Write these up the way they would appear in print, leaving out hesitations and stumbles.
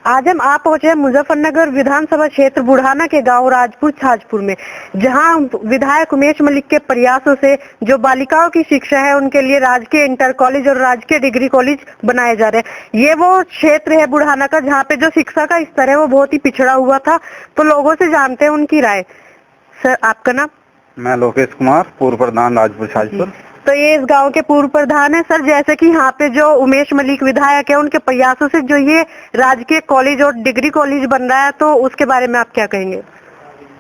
आज हम आप पहुंचे हैं मुजफ्फरनगर विधानसभा क्षेत्र बुढ़ाना के गांव राजपुर छाजपुर में, जहां विधायक उमेश मलिक के प्रयासों से जो बालिकाओं की शिक्षा है उनके लिए राजकीय इंटर कॉलेज और राजकीय डिग्री कॉलेज बनाए जा रहे हैं। ये वो क्षेत्र है बुढ़ाना का जहाँ पे जो शिक्षा का स्तर है वो बहुत ही पिछड़ा हुआ था। तो लोगों से जानते हैं उनकी राय। सर आपका नाम? मैं लोकेश कुमार, पूर्व प्रधान राजपुर छाजपुर। तो ये इस गांव के पूर्व प्रधान है। सर जैसे कि यहाँ पे जो उमेश मलिक विधायक है उनके प्रयासों से जो ये राजकीय कॉलेज और डिग्री कॉलेज बन रहा है, तो उसके बारे में आप क्या कहेंगे?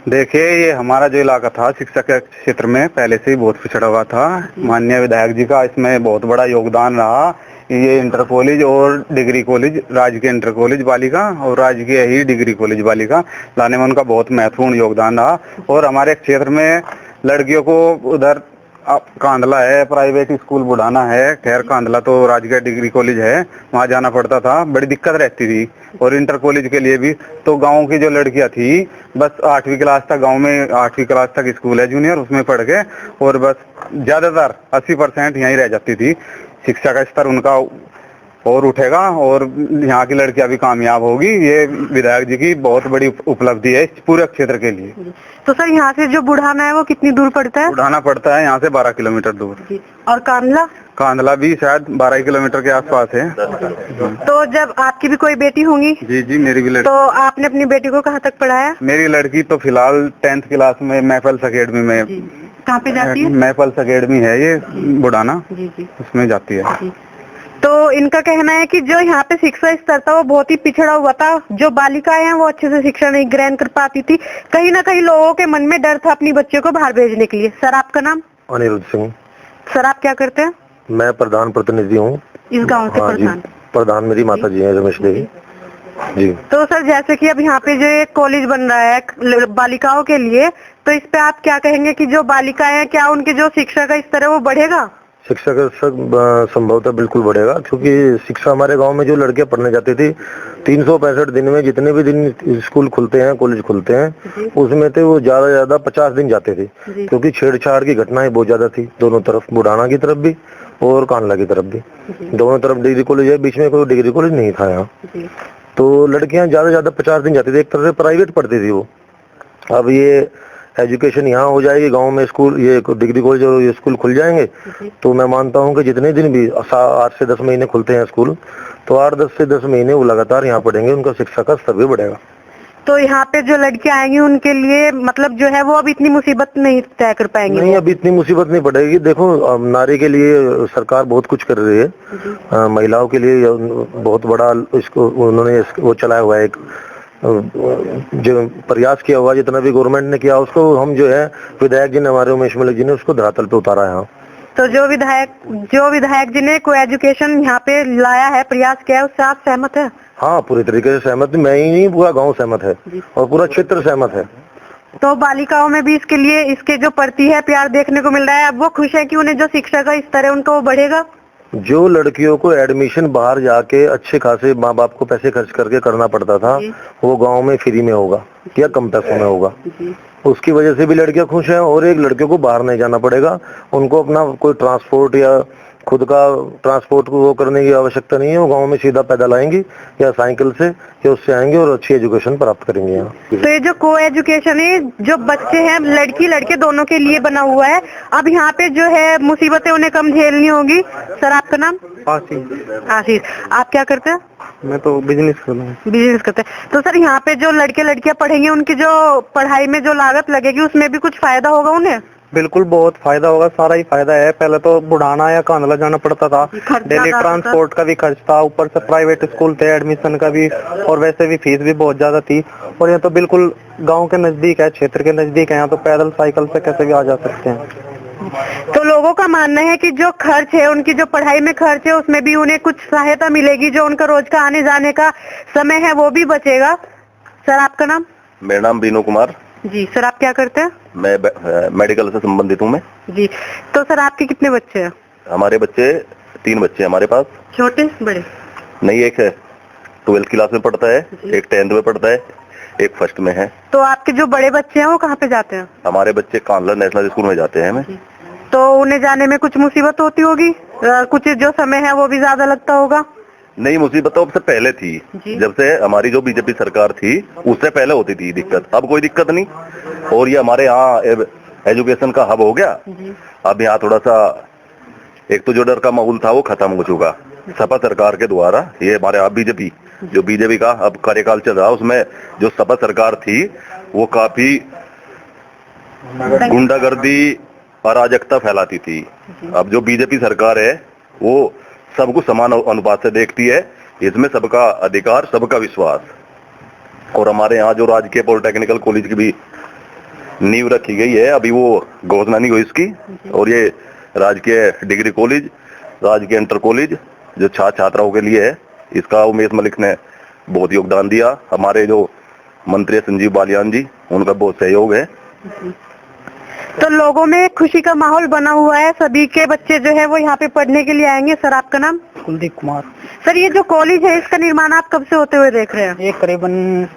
देखिए, ये हमारा जो इलाका था शिक्षा के क्षेत्र में पहले से ही बहुत पिछड़ा हुआ था। माननीय विधायक जी का इसमें बहुत बड़ा योगदान रहा। ये इंटर कॉलेज और डिग्री कॉलेज, राजकीय इंटर कॉलेज बालिका और राजकीय ही डिग्री कॉलेज बालिका लाने में उनका बहुत महत्वपूर्ण योगदान रहा। और हमारे क्षेत्र में लड़कियों को उधर कांदला है, प्राइवेट स्कूल बुढ़ाना है, खैर कांदला तो राजकीय डिग्री कॉलेज है, वहाँ जाना पड़ता था, बड़ी दिक्कत रहती थी। और इंटर कॉलेज के लिए भी तो गांव की जो लड़कियां थी बस 8वीं क्लास तक, गांव में 8वीं क्लास तक स्कूल है जूनियर, उसमें पढ़ के और बस ज्यादातर 80% यहीं रह जाती थी। शिक्षा का स्तर उनका और उठेगा और यहाँ की लड़कियां भी कामयाब होगी। ये विधायक जी की बहुत बड़ी उपलब्धि है इस पूरे क्षेत्र के लिए। तो सर यहाँ से जो बुढ़ाना है वो कितनी दूर पड़ता है? बुढ़ाना पड़ता है यहाँ से 12 किलोमीटर दूर। और कांदला? कांदला भी शायद 12 किलोमीटर के आसपास है। तो जब आपकी भी कोई बेटी होंगी? जी जी, मेरी भी लड़की। तो आपने अपनी बेटी को कहाँ तक पढ़ाया? मेरी लड़की तो फिलहाल 10th क्लास में महफल्स अकेडमी में। कहाँ पे जाती है? महफल्स अकेडमी है ये बुढ़ाना, उसमें जाती है। तो इनका कहना है कि जो यहाँ पे शिक्षा स्तर था वो बहुत ही पिछड़ा हुआ था। जो बालिकाएं हैं वो अच्छे से शिक्षा नहीं ग्रहण कर पाती थी। कहीं ना कहीं लोगों के मन में डर था अपनी बच्चों को बाहर भेजने के लिए। सर आपका नाम? अनिरुद्ध सिंह। सर आप क्या करते हैं? मैं प्रधान प्रतिनिधि हूँ इस गांव के। प्रधान? प्रधान मेरी माता जी हैं, रमेश देवी जी। तो सर जैसे कि अब यहाँ पे जो एक कॉलेज बन रहा है बालिकाओं के लिए, तो इस पे आप क्या कहेंगे कि जो बालिकाएं हैं क्या उनकी जो शिक्षा का स्तर है वो बढ़ेगा? शिक्षा का संभवतः बिल्कुल बढ़ेगा, क्योंकि शिक्षा हमारे गांव में जो लड़कियां पढ़ने जाती थी 365 दिन में जितने भी दिन स्कूल खुलते हैं, कॉलेज खुलते हैं, उसमें थे वो ज्यादा 50 दिन जाते थे, क्योंकि छेड़छाड़ की घटनाएं बहुत ज्यादा थी दोनों तरफ, बुढ़ाना की तरफ भी और कांदला की तरफ भी। दोनों तरफ डिग्री कॉलेज है, बीच में कोई डिग्री कॉलेज नहीं था यहाँ। तो लड़कियां ज्यादा 50 दिन जाती थी, एक तरह से प्राइवेट पढ़ती थी वो। अब ये एजुकेशन यहाँ हो जाएगी गांव में, स्कूल ये डिग्री कॉलेज और ये स्कूल खुल जाएंगे, तो मैं मानता हूँ कि जितने दिन भी 8 से 10 महीने खुलते हैं स्कूल, तो 8 से 10 महीने वो लगातार यहाँ पढ़ेंगे, उनका शिक्षा का स्तर भी बढ़ेगा। तो यहाँ पे जो लड़कियां आएंगी उनके लिए मतलब जो है वो अब इतनी मुसीबत नहीं तय कर पाएंगी? नहीं, अब इतनी मुसीबत नहीं पड़ेगी। देखो, नारी के लिए सरकार बहुत कुछ कर रही है, महिलाओं के लिए बहुत बड़ा इसको उन्होंने वो चलाया हुआ है, एक जो प्रयास किया हुआ, जितना भी गवर्नमेंट ने किया उसको हम जो है विधायक जी ने, हमारे उमेश मलिक जी ने उसको धरातल पे उतारा है। तो जो विधायक जी ने को एजुकेशन यहाँ पे लाया है, प्रयास किया है, उससे आप सहमत है? हाँ, पूरी तरीके से सहमत। मैं ही नहीं, पूरा गांव सहमत है और पूरा क्षेत्र सहमत है। तो बालिकाओं में भी इसके लिए इसके जो प्रति है प्यार देखने को मिल रहा है। अब वो खुश है कि उन्हें जो शिक्षा का स्तर है उनका वो बढ़ेगा। जो लड़कियों को एडमिशन बाहर जाके अच्छे खासे माँ बाप को पैसे खर्च करके करना पड़ता था, वो गांव में फ्री में होगा या कम पैसों में होगा। उसकी वजह से भी लड़कियां खुश हैं और एक लड़कियों को बाहर नहीं जाना पड़ेगा, उनको अपना कोई ट्रांसपोर्ट या खुद का ट्रांसपोर्ट को वो करने की आवश्यकता नहीं है। वो गांव में सीधा पैदल आएंगी या साइकिल से या उससे आएंगे और अच्छी एजुकेशन प्राप्त करेंगे यहाँ। तो ये जो को एजुकेशन है, जो बच्चे हैं लड़की लड़के दोनों के लिए बना हुआ है, अब यहाँ पे जो है मुसीबतें उन्हें कम झेलनी होगी। सर आपका नाम? आशीष। आप क्या करते हैं? मैं तो बिजनेस कर रहा हूँ। बिजनेस करते हैं। तो सर यहाँ पे जो लड़के लड़कियाँ पढ़ेंगे उनकी जो पढ़ाई में जो लागत लगेगी उसमें भी कुछ फायदा होगा उन्हें? बिल्कुल, बहुत फायदा होगा, सारा ही फायदा है। पहले तो बुढ़ाना या कांदला जाना पड़ता था, डेली ट्रांसपोर्ट का भी खर्च था, ऊपर से प्राइवेट स्कूल थे, एडमिशन का भी, और वैसे भी फीस भी बहुत ज्यादा थी। और ये तो बिल्कुल गांव के नजदीक है, क्षेत्र के नजदीक है, यहाँ तो पैदल साइकिल से कैसे भी आ जा सकते हैं। तो लोगों का मानना है कि जो खर्च है, उनकी जो पढ़ाई में खर्च है, उसमें भी उन्हें कुछ सहायता मिलेगी, जो उनका रोज का आने जाने का समय है वो भी बचेगा। सर आपका नाम? मेरा नाम बीनू कुमार जी। सर आप क्या करते हैं? मैं मेडिकल से संबंधित हूँ मैं जी। तो सर आपके कितने बच्चे हैं? हमारे बच्चे 3 बच्चे हमारे पास। छोटे बड़े? नहीं, एक है 12th क्लास में पढ़ता है, एक 10th में पढ़ता है, एक फर्स्ट में है। तो आपके जो बड़े बच्चे हैं वो कहाँ पे जाते हैं? हमारे बच्चे कांदला नेशनल स्कूल में जाते हैं। तो उन्हें जाने में कुछ मुसीबत होती होगी, कुछ जो समय है वो भी ज्यादा लगता होगा? नहीं, मुसीबत तो सबसे पहले थी, जब से हमारी जो बीजेपी सरकार थी उससे पहले होती थी दिक्कत। अब कोई दिक्कत नहीं। और ये हमारे यहाँ एजुकेशन का हब हो गया। अब यहाँ थोड़ा सा एक तो जो डर का माहौल था वो खत्म हो चुका सपा सरकार के द्वारा। ये हमारे यहाँ बीजेपी का अब कार्यकाल चल रहा, उसमें जो सपा सरकार थी वो काफी गुंडागर्दी अराजकता फैलाती थी। अब जो बीजेपी सरकार है वो सबको समान अनुपात से देखती है। इसमें सबका अधिकार, सबका विश्वास। और हमारे यहाँ जो राजकीय पॉलिटेक्निकल कॉलेज की भी नींव रखी गई है, अभी वो घोषणा नहीं हुई इसकी। और ये राजकीय डिग्री कॉलेज, राजकीय इंटर कॉलेज जो छात्राओं के लिए है, इसका उमेश मलिक ने बहुत योगदान दिया। हमारे जो मंत्री संजीव बालियान जी, उनका बहुत सहयोग है। तो लोगों में खुशी का माहौल बना हुआ है, सभी के बच्चे जो है वो यहाँ पे पढ़ने के लिए आएंगे। सर, आपका नाम? कुलदीप कुमार। सर, ये जो कॉलेज है इसका निर्माण आप कब से होते हुए देख रहे हैं? ये करीबन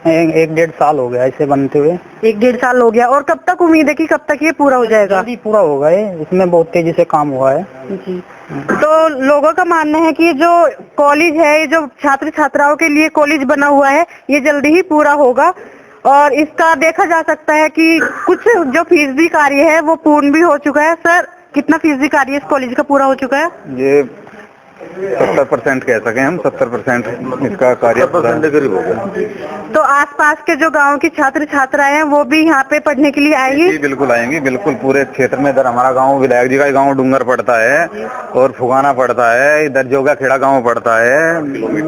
1-1.5 साल हो गया इसे बनते हुए। 1-1.5 साल हो गया। और कब तक उम्मीद है कि कब तक ये पूरा हो जाएगा? जल्दी पूरा होगा ये, इसमें बहुत तेजी से काम हुआ है जी। तो लोगों का मानना है कि जो कॉलेज है, ये जो छात्र छात्राओं के लिए कॉलेज बना हुआ है, ये जल्दी ही पूरा होगा। और इसका देखा जा सकता है कि कुछ जो फीसदी कार्य है वो पूर्ण भी हो चुका है। सर, कितना फीसदी कार्य इस कॉलेज का पूरा हो चुका है? ये 70% कह सके हम। 70% इसका कार्य करीब हो गया। तो आसपास के जो गांव की छात्र छात्राएं हैं वो भी यहाँ पे पढ़ने के लिए आएंगी? बिल्कुल आएंगी, बिल्कुल। पूरे क्षेत्र में इधर हमारा गांव, विधायक जी का गांव डूंगर पड़ता है और फुगाना पड़ता है, इधर जोगा खेड़ा गांव पड़ता है।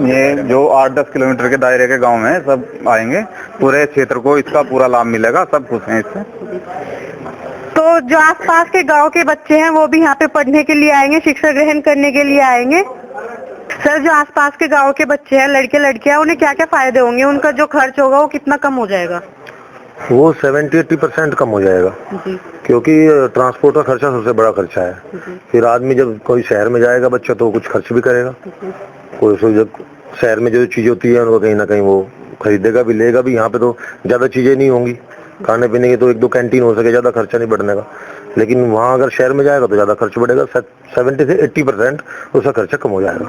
ये जो 8-10 किलोमीटर के दायरे के गांव हैं, सब आएंगे। पूरे क्षेत्र को इसका पूरा लाभ मिलेगा, सब खुश हैं इससे। तो जो आसपास के गांव के बच्चे हैं वो भी यहाँ पे पढ़ने के लिए आएंगे, शिक्षा ग्रहण करने के लिए आएंगे। सर, जो आसपास के गांव के बच्चे हैं, लड़के लड़कियां, उन्हें क्या क्या फायदे होंगे? उनका जो खर्च होगा वो कितना कम हो जाएगा? वो 70-80% कम हो जाएगा जी। क्योंकि ट्रांसपोर्ट का खर्चा सबसे बड़ा खर्चा है। फिर आदमी जब कोई शहर में जाएगा बच्चा तो कुछ खर्च भी करेगा। कोई जब शहर में जो चीज होती है उनको कहीं ना कहीं वो खरीदेगा भी, लेगा भी। यहाँ पे तो ज्यादा चीजें नहीं होंगी, खाने पीने की तो 1-2 कैंटीन हो सके, ज्यादा खर्चा नहीं बढ़ने का। लेकिन वहाँ अगर शहर में जाएगा तो ज्यादा खर्च बढ़ेगा। 70 से 80% उसका खर्चा कम हो जाएगा।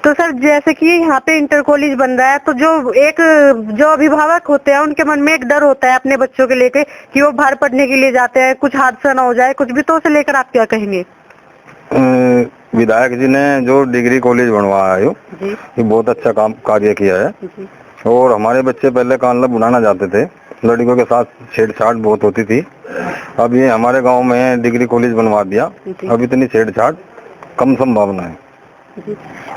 तो सर, जैसे कि यहाँ पे इंटर कॉलेज बन रहा है, तो जो अभिभावक होते हैं उनके मन में एक डर होता है अपने बच्चों के लेके कि वो बाहर पढ़ने के लिए जाते हैं, कुछ हादसा ना हो जाए, कुछ भी। तो उसे लेकर आप क्या कहेंगे? विधायक जी ने जो डिग्री कॉलेज बनवाया है ये बहुत अच्छा कार्य किया है। और हमारे बच्चे पहले कानला बुलाना जाते थे, लड़कियों के साथ छेड़छाड़ बहुत होती थी। अब ये हमारे गांव में डिग्री कॉलेज बनवा दिया, अब इतनी छेड़छाड़ कम संभावना है।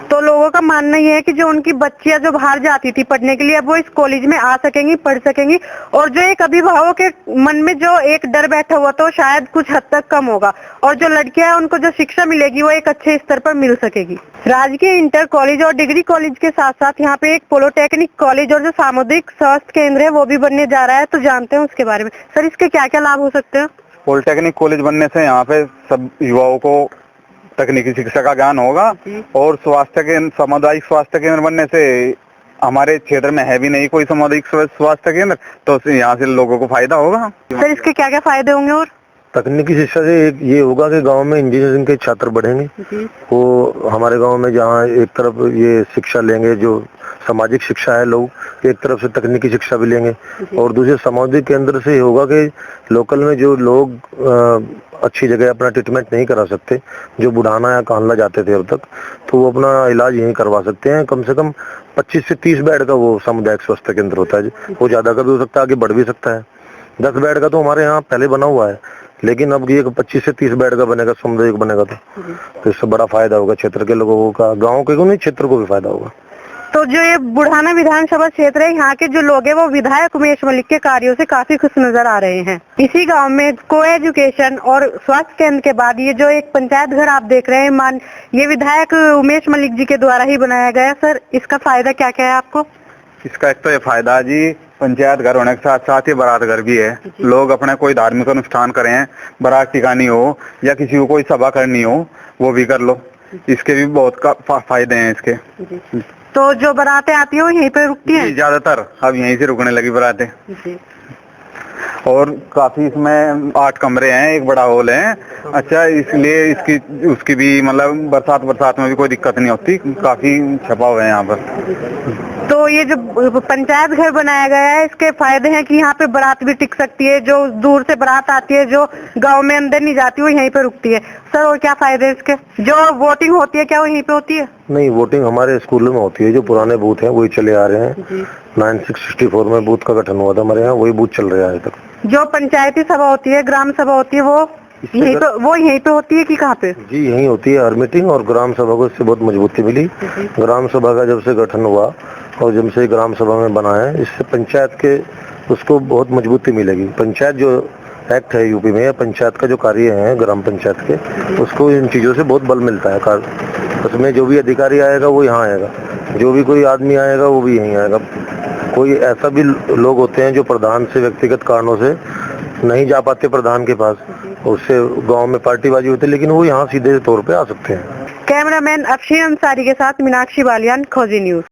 तो लोगों का मानना ये है कि जो उनकी बच्चियां जो बाहर जाती थी पढ़ने के लिए, अब वो इस कॉलेज में आ सकेंगी, पढ़ सकेंगी। और जो एक अभिभावक के मन में जो एक डर बैठा हुआ तो शायद कुछ हद तक कम होगा। और जो लड़कियां हैं उनको जो शिक्षा मिलेगी वो एक अच्छे स्तर पर मिल सकेगी। राजकीय इंटर कॉलेज और डिग्री कॉलेज के साथ साथ यहाँ पे एक पॉलिटेक्निक कॉलेज और जो सामुदायिक स्वास्थ्य केंद्र है वो भी बनने जा रहा है। तो जानते हैं उसके बारे में। सर, इसके क्या क्या लाभ हो सकते हैं? पॉलिटेक्निक कॉलेज बनने से यहाँ पे सब युवाओं को तकनीकी शिक्षा का ज्ञान होगा। और स्वास्थ्य केंद्र, सामुदायिक स्वास्थ्य केंद्र बनने से हमारे क्षेत्र में है भी नहीं कोई सामुदायिक स्वास्थ्य केंद्र, तो यहाँ से लोगों को फायदा होगा। सर, इसके क्या क्या फायदे होंगे? और तकनीकी शिक्षा से एक ये होगा कि गांव में इंजीनियरिंग के छात्र बढ़ेंगे। वो हमारे गांव में जहाँ एक तरफ ये शिक्षा लेंगे, जो सामाजिक शिक्षा है, लोग एक तरफ से तकनीकी शिक्षा भी लेंगे। और दूसरे सामुदायिक केंद्र से होगा कि लोकल में जो लोग अच्छी जगह अपना ट्रीटमेंट नहीं करा सकते, जो बुढ़ाना या कानला जाते थे अब तक, तो वो अपना इलाज यहीं करवा सकते हैं। कम से कम 25 से 30 बेड का वो सामुदायिक स्वास्थ्य केंद्र होता है। वो ज्यादा का भी हो सकता है, आगे बढ़ भी सकता है। 10 बेड का तो हमारे यहाँ पहले बना हुआ है, लेकिन अब ये 25 से 30 बेड का बनेगा, सामुदायिक बनेगा तो इससे बड़ा फायदा होगा क्षेत्र के लोगों का, गाँव के को नहीं, क्षेत्र को भी फायदा होगा। तो जो ये बुढ़ाना विधानसभा क्षेत्र है, यहाँ के जो लोग हैं वो विधायक उमेश मलिक के कार्यों से काफी खुश नजर आ रहे हैं। इसी गांव में को एजुकेशन और स्वास्थ्य केंद्र के बाद ये जो एक पंचायत घर आप देख रहे हैं, ये विधायक उमेश मलिक जी के द्वारा ही बनाया गया। सर, इसका फायदा क्या क्या है आपको? इसका एक तो ये फायदा जी, पंचायत घर होने के साथ साथ ही बारात घर भी है। लोग अपने कोई धार्मिक अनुष्ठान करें, बारात टिकानी हो या किसी को कोई सभा करनी हो, वो भी कर लो। इसके भी बहुत फायदे हैं इसके। तो जो बारातें आती है वो यहीं पे रुकती हैं? ज्यादातर अब यहीं से रुकने लगी बारातें। और काफी इसमें 8 कमरे हैं, एक बड़ा हॉल है। अच्छा, इसलिए उसकी भी मतलब बरसात में भी कोई दिक्कत नहीं होती, काफी छपा हुआ है यहाँ पर। तो ये जो पंचायत घर बनाया गया है, इसके फायदे हैं कि यहाँ पे बारात भी टिक सकती है, जो दूर से बारात आती है, जो गांव में अंदर नहीं जाती, वो यहीं पे रुकती है। सर, और क्या फायदे हैं इसके? जो वोटिंग होती है, क्या वो यहीं पे होती है? नहीं, वोटिंग हमारे स्कूल में होती है। जो पुराने बूथ हैं वही चले आ रहे हैं। 9664 में बूथ का गठन हुआ था हमारे यहाँ, वही बूथ चल रहा है अभी तक। जो पंचायती सभा होती है, ग्राम सभा होती है, वो यहीं पे होती है कि कहाँ पे? जी, यहीं होती है हर मीटिंग। और ग्राम सभा को इससे बहुत मजबूती मिली। ग्राम सभा का जब से गठन हुआ और जब से ग्राम सभा में बना है, इससे पंचायत के उसको बहुत मजबूती मिलेगी। पंचायत जो एक्ट है यूपी में, या पंचायत का जो कार्य है ग्राम पंचायत के, उसको इन चीज़ों से बहुत बल मिलता है। उसमें जो भी अधिकारी आएगा वो यहाँ आएगा, जो भी कोई आदमी आएगा वो भी यहीं आएगा। कोई ऐसा भी लोग होते हैं जो प्रधान से व्यक्तिगत कारणों से नहीं जा पाते प्रधान के पास, उससे गांव में पार्टीबाजी होती है, लेकिन वो यहाँ सीधे तौर पे आ सकते हैं। कैमरामैन अफशीन अंसारी के साथ मीनाक्षी बालियान, खोजी न्यूज।